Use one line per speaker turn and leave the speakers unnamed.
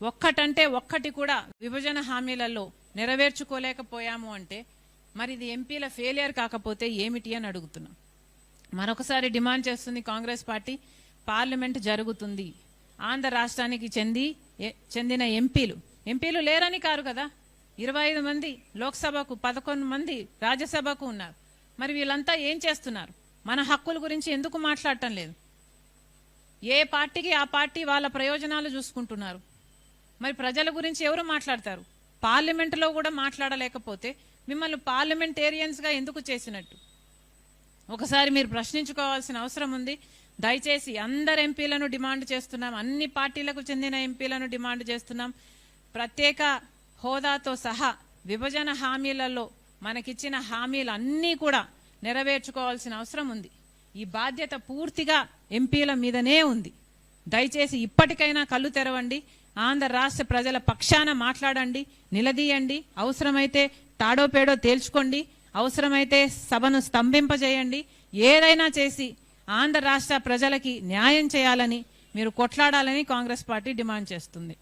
ఒక్కటంటే ఒక్కటి కూడా విభజన హామీలలో నెరవేర్చుకోలేకపోయాము అంటే మరి ఇది ఎంపీల ఫెయిలియర్ కాకపోతే ఏమిటి అని అడుగుతున్నాం. మరొకసారి డిమాండ్ చేస్తుంది కాంగ్రెస్ పార్టీ, పార్లమెంట్ జరుగుతుంది. ఆంధ్ర రాష్ట్రానికి చెందిన ఎంపీలు లేరని కారు కదా. 25 మంది లోక్సభకు, 11 మంది రాజ్యసభకు ఉన్నారు. మరి వీళ్ళంతా ఏం చేస్తున్నారు? మన హక్కుల గురించి ఎందుకు మాట్లాడటం లేదు? ఏ పార్టీకి ఆ పార్టీ వాళ్ళ ప్రయోజనాలు చూసుకుంటున్నారు. మరి ప్రజల గురించి ఎవరు మాట్లాడతారు? పార్లమెంటులో కూడా మాట్లాడలేకపోతే మిమ్మల్ని పార్లమెంటేరియన్స్గా ఎందుకు చేసినట్టు? ఒకసారి మీరు ప్రశ్నించుకోవాల్సిన అవసరం ఉంది. దయచేసి అందరు ఎంపీలను డిమాండ్ చేస్తున్నాం, అన్ని పార్టీలకు చెందిన ఎంపీలను డిమాండ్ చేస్తున్నాం. ప్రత్యేక హోదాతో సహా విభజన హామీలలో మనకిచ్చిన హామీలు అన్నీ కూడా నెరవేర్చుకోవాల్సిన అవసరం ఉంది. ఈ బాధ్యత పూర్తిగా ఎంపీల మీదనే ఉంది. దయచేసి ఇప్పటికైనా కళ్ళు తెరవండి. ఆంధ్ర రాష్ట్ర ప్రజల పక్షాన మాట్లాడండి, నిలదీయండి. అవసరమైతే తాడో పేడో తేల్చుకోండి, అవసరమైతే సభను స్తంభింపజేయండి. ఏదైనా చేసి ఆంధ్ర రాష్ట్ర ప్రజలకి న్యాయం చేయాలని, మీరు కొట్లాడాలని కాంగ్రెస్ పార్టీ డిమాండ్ చేస్తుంది.